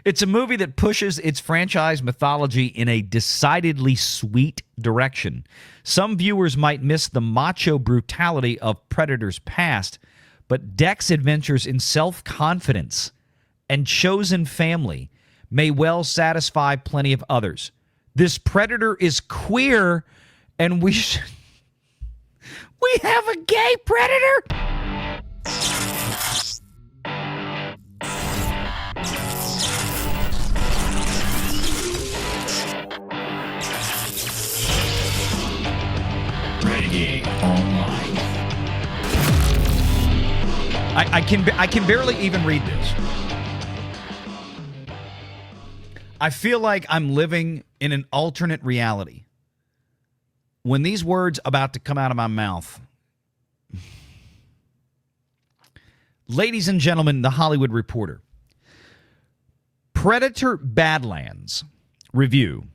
It's a movie that pushes its franchise mythology in a decidedly sweet direction. Some viewers might miss the macho brutality of Predator's past, but Deck's adventures in self-confidence and chosen family may well satisfy plenty of others. This Predator is queer, and we have a gay Predator? Renegade Online. I can barely even read this. I feel like I'm living in an alternate reality. When these words about to come out of my mouth. Ladies and gentlemen, The Hollywood Reporter. Predator Badlands review.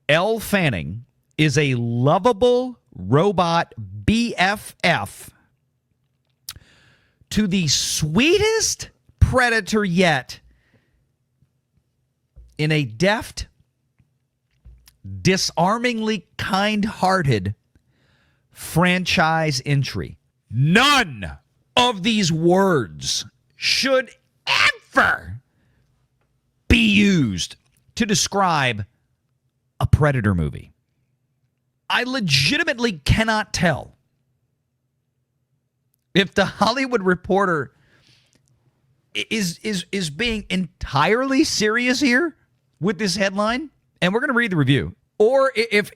Elle Fanning is a lovable robot BFF to the sweetest predator yet in a deft, disarmingly kind-hearted franchise entry. None of these words should ever be used to describe a Predator movie. I legitimately cannot tell if The Hollywood Reporter is being entirely serious here with this headline, and we're going to read the review, or if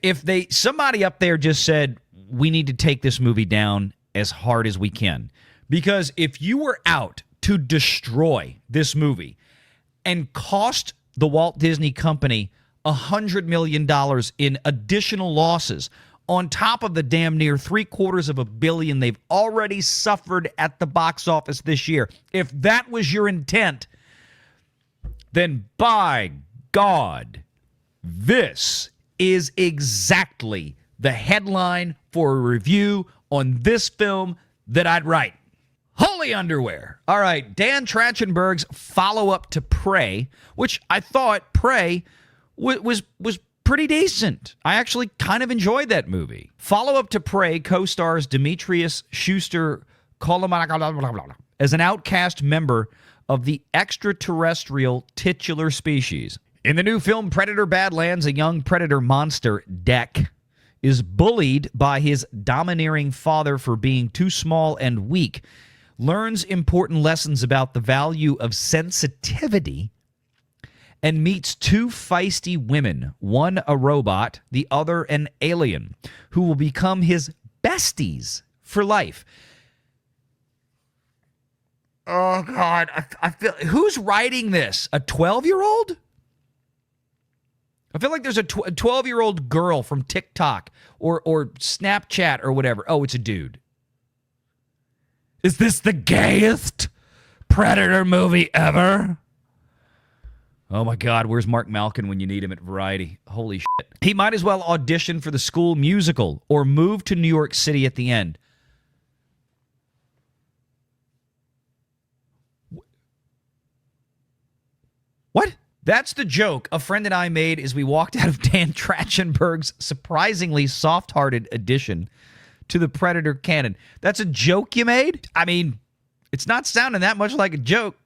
somebody up there just said we need to take this movie down as hard as we can. Because if you were out to destroy this movie and cost the Walt Disney Company $100 million in additional losses on top of the damn near $750 million they've already suffered at the box office this year, if that was your intent, then by God, this is exactly the headline for a review on this film that I'd write. Holy underwear. All right, Dan Trachtenberg's follow-up to Prey, which I thought Prey was pretty decent. I actually kind of enjoyed that movie. Follow-up to Prey co-stars Demetrius Schuster as an outcast member of the extraterrestrial titular species. In the new film Predator Badlands, a young predator monster, Deck, is bullied by his domineering father for being too small and weak, learns important lessons about the value of sensitivity, and meets two feisty women, one a robot, the other an alien, who will become his besties for life. Oh, God. I feel... Who's writing this? A 12-year-old? I feel like there's a 12-year-old girl from TikTok or Snapchat or whatever. Oh, it's a dude. Is this the gayest Predator movie ever? Oh, my God, where's Mark Malkin when you need him at Variety? Holy shit. He might as well audition for the School Musical or move to New York City at the end. What? That's the joke a friend and I made as we walked out of Dan Trachtenberg's surprisingly soft-hearted addition to the Predator canon. That's a joke you made? I mean, it's not sounding that much like a joke.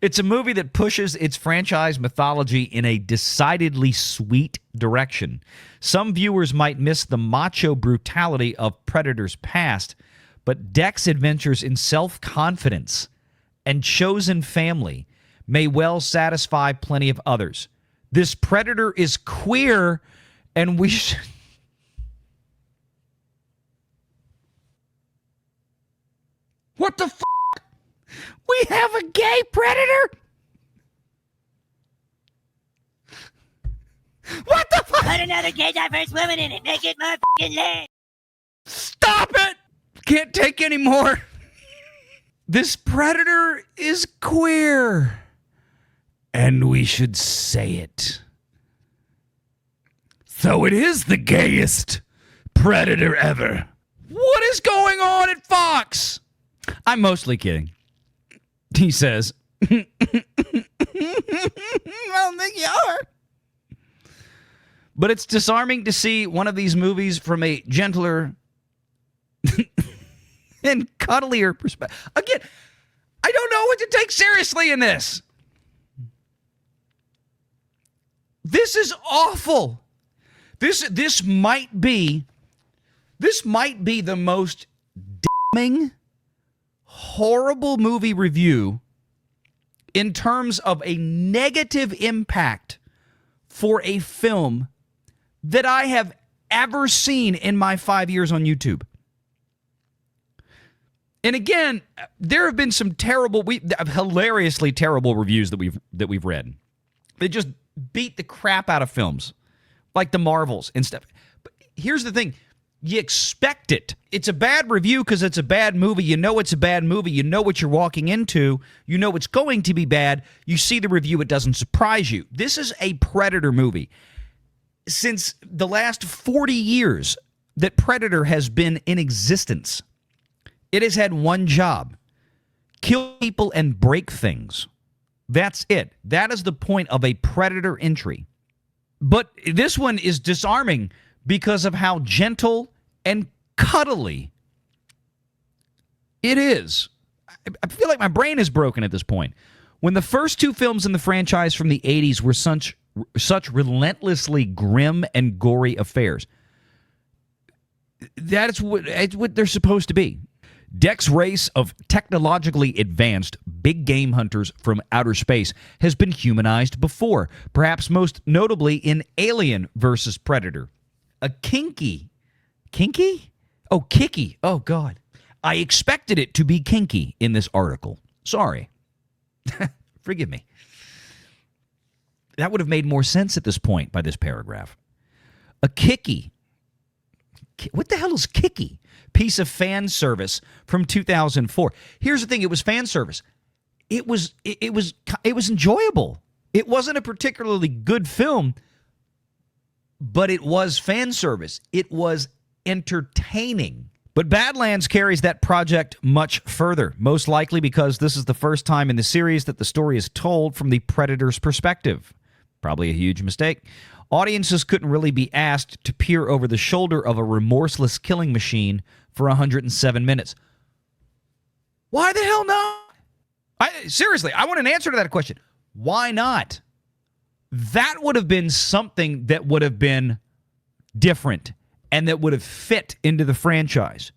It's a movie that pushes its franchise mythology in a decidedly sweet direction. Some viewers might miss the macho brutality of Predator's past, but Deck's adventures in self-confidence and chosen family may well satisfy plenty of others. This Predator is queer, and we should... What the f***? We have a gay Predator? What the fuck? Put another gay diverse woman in it. Make it more f***ing lit. Stop it! Can't take any more. This Predator is queer. And we should say it. So it is the gayest Predator ever. What is going on at Fox? I'm mostly kidding. He says, But it's disarming to see one of these movies from a gentler and cuddlier perspective. Again, I don't know what to take seriously in this. This is awful. This might be the most damning, horrible movie review in terms of a negative impact for a film that I have ever seen in my 5 years on YouTube. And again, there have been some hilariously terrible reviews that we've read. They just beat the crap out of films, like the Marvels and stuff. But here's the thing. You expect it. It's a bad review because it's a bad movie. You know it's a bad movie. You know what you're walking into. You know it's going to be bad. You see the review. It doesn't surprise you. This is a Predator movie. Since the last 40 years that Predator has been in existence, it has had one job: kill people and break things. That's it. That is the point of a Predator entry. But this one is disarming because of how gentle and cuddly it is. I feel like my brain is broken at this point. When the first two films in the franchise from the 80s were such relentlessly grim and gory affairs, that's what they're supposed to be. Deck's race of technologically advanced big game hunters from outer space has been humanized before, perhaps most notably in Alien vs. Predator. A kinky? Oh, kicky. Oh, God. I expected it to be kinky in this article. Sorry. Forgive me. That would have made more sense at this point by this paragraph. A kicky. What the hell is kicky? Piece of fan service from 2004. Here's the thing. It was fan service. It was enjoyable. It wasn't a particularly good film, but it was fan service. It was entertaining. But Badlands carries that project much further, most likely because this is the first time in the series that the story is told from the Predator's perspective. Probably a huge mistake. Audiences couldn't really be asked to peer over the shoulder of a remorseless killing machine for 107 minutes. Why the hell not? Seriously, I want an answer to that question. Why not? That would have been something that would have been different and that would have fit into the franchise.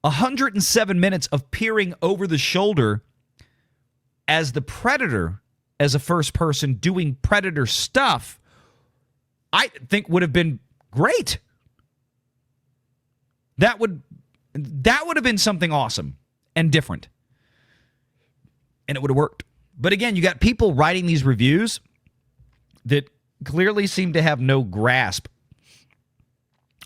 107 minutes of peering over the shoulder as the Predator, as a first person doing Predator stuff, I think would have been great. That would have been something awesome and different. And it would have worked. But again, you got people writing these reviews that clearly seem to have no grasp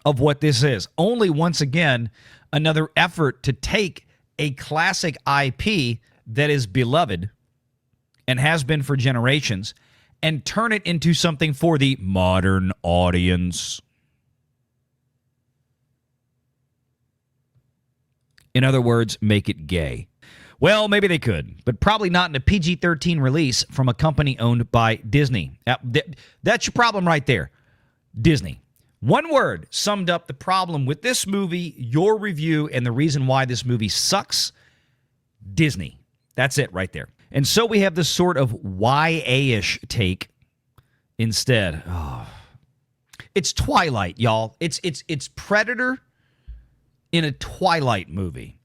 of what this is. Only, once again, another effort to take a classic IP that is beloved and has been for generations and turn it into something for the modern audience. In other words, make it gay. Well, maybe they could, but probably not in a PG-13 release from a company owned by Disney. That's your problem right there. Disney. One word summed up the problem with this movie, your review, and the reason why this movie sucks. Disney. That's it right there. And so we have this sort of YA-ish take instead. Oh. It's Twilight, y'all. It's Predator in a Twilight movie.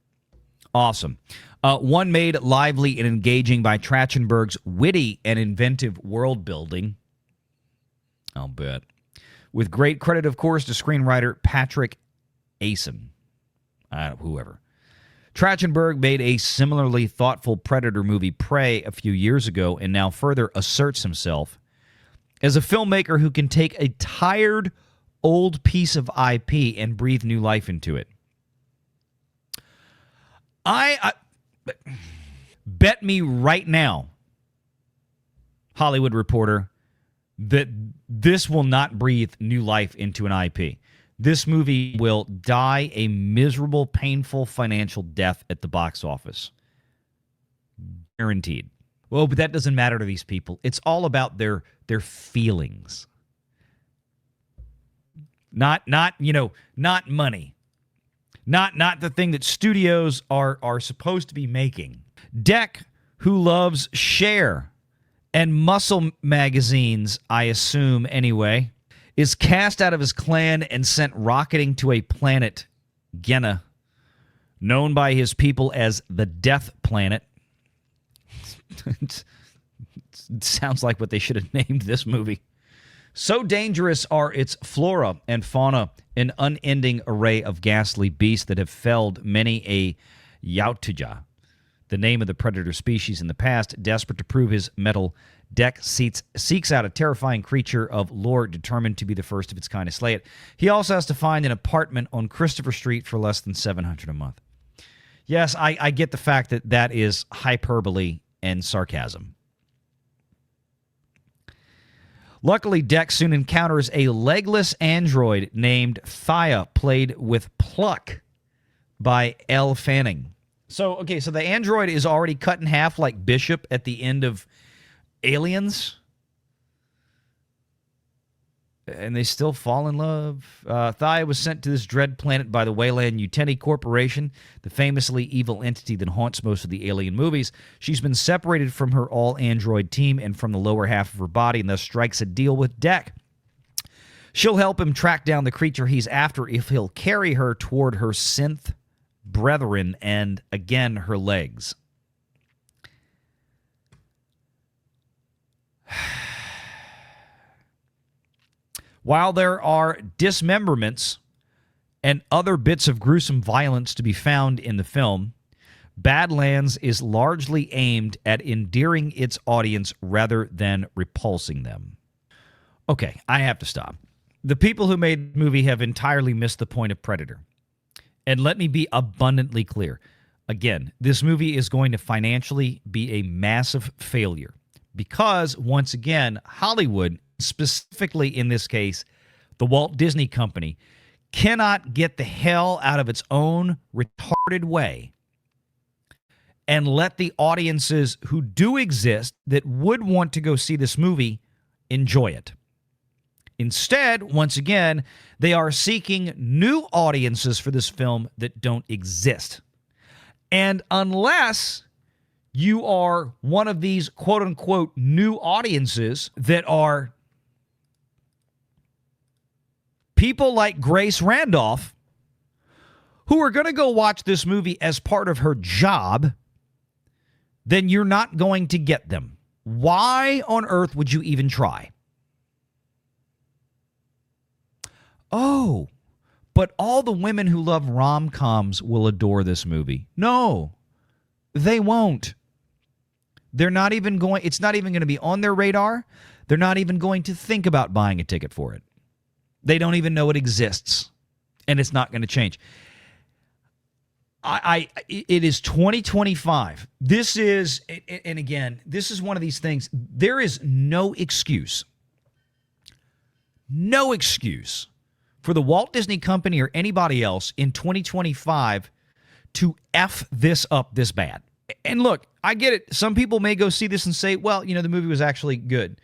Awesome. One made lively and engaging by Trachtenberg's witty and inventive world building. I'll bet. With great credit, of course, to screenwriter Patrick Asen. Whoever. Trachtenberg made a similarly thoughtful Predator movie, Prey, a few years ago, and now further asserts himself as a filmmaker who can take a tired, old piece of IP and breathe new life into it. I bet me right now, Hollywood Reporter, that this will not breathe new life into an IP. This movie will die a miserable, painful financial death at the box office. Guaranteed. Well, but that doesn't matter to these people. It's all about their feelings. Not not money. Not the thing that studios are supposed to be making. Deck, who loves Cher and muscle magazines, I assume anyway, is cast out of his clan and sent rocketing to a planet, Genna, known by his people as the Death Planet. It sounds like what they should have named this movie. So dangerous are its flora and fauna, an unending array of ghastly beasts that have felled many a Yautja, the name of the predator species in the past. Desperate to prove his mettle, Deck seeks out a terrifying creature of lore determined to be the first of its kind to slay it. He also has to find an apartment on Christopher Street for less than $700 a month. Yes, I get the fact that that is hyperbole and sarcasm. Luckily, Deck soon encounters a legless android named Thea, played with pluck by Elle Fanning. So the android is already cut in half like Bishop at the end of Aliens. And they still fall in love. Thea was sent to this dread planet by the Wayland Uteni Corporation, the famously evil entity that haunts most of the Alien movies. She's been separated from her all-android team and from the lower half of her body, and thus strikes a deal with Deck. She'll help him track down the creature he's after if he'll carry her toward her synth brethren and, again, her legs. While there are dismemberments and other bits of gruesome violence to be found in the film, Badlands is largely aimed at endearing its audience rather than repulsing them. Okay, I have to stop. The people who made the movie have entirely missed the point of Predator. And let me be abundantly clear. Again, this movie is going to financially be a massive failure because, once again, Hollywood, specifically in this case, the Walt Disney Company, cannot get the hell out of its own retarded way and let the audiences who do exist that would want to go see this movie enjoy it. Instead, once again, they are seeking new audiences for this film that don't exist. And unless you are one of these quote-unquote new audiences that are people like Grace Randolph, who are going to go watch this movie as part of her job, then you're not going to get them. Why on earth would you even try? Oh, but all the women who love rom-coms will adore this movie. No, they won't. They're not even going, it's not even going to be on their radar. They're not even going to think about buying a ticket for it. They don't even know it exists, and it's not going to change. It is 2025. This is, and again, this is one of these things. There is no excuse for the Walt Disney Company or anybody else in 2025 to F this up this bad. And look, I get it. Some people may go see this and say, well, the movie was actually good.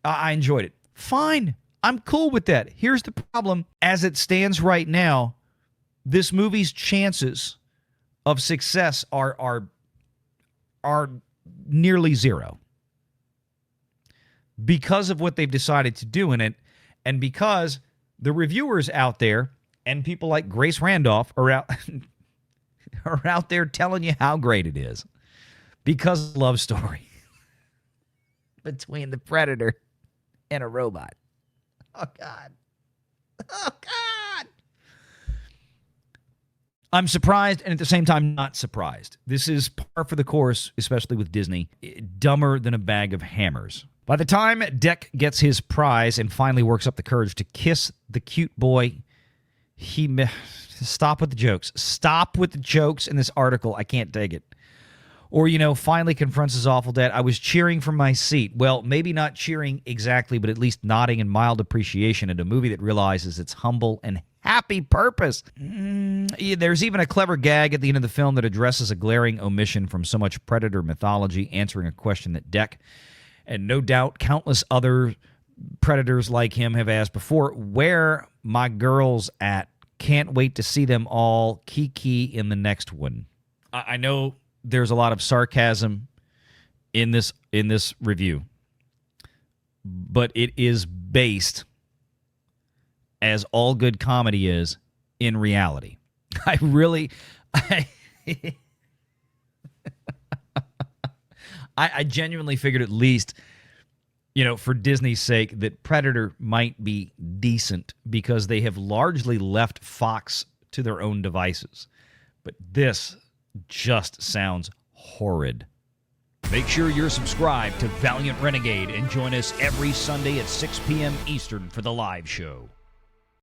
I enjoyed it. Fine. I'm cool with that. Here's the problem. As it stands right now, this movie's chances of success are nearly zero because of what they've decided to do in it, and because the reviewers out there and people like Grace Randolph are out there telling you how great it is because of the love story between the Predator and a robot. Oh, God. Oh, God. I'm surprised and at the same time not surprised. This is par for the course, especially with Disney. Dumber than a bag of hammers. By the time Deck gets his prize and finally works up the courage to kiss the cute boy, stop with the jokes. Stop with the jokes in this article. I can't take it. Or, finally confronts his awful dad. I was cheering from my seat. Well, maybe not cheering exactly, but at least nodding in mild appreciation at a movie that realizes its humble and happy purpose. There's even a clever gag at the end of the film that addresses a glaring omission from so much Predator mythology, answering a question that Deck, and no doubt countless other Predators like him, have asked before. Where my girls at. Can't wait to see them all. Kiki in the next one. I know there's a lot of sarcasm in this review, but it is based, as all good comedy is, in reality. I genuinely figured, at least, for Disney's sake, that Predator might be decent because they have largely left Fox to their own devices. But this just sounds horrid. Make sure you're subscribed to Valiant Renegade and join us every Sunday at 6 p.m. Eastern for the live show.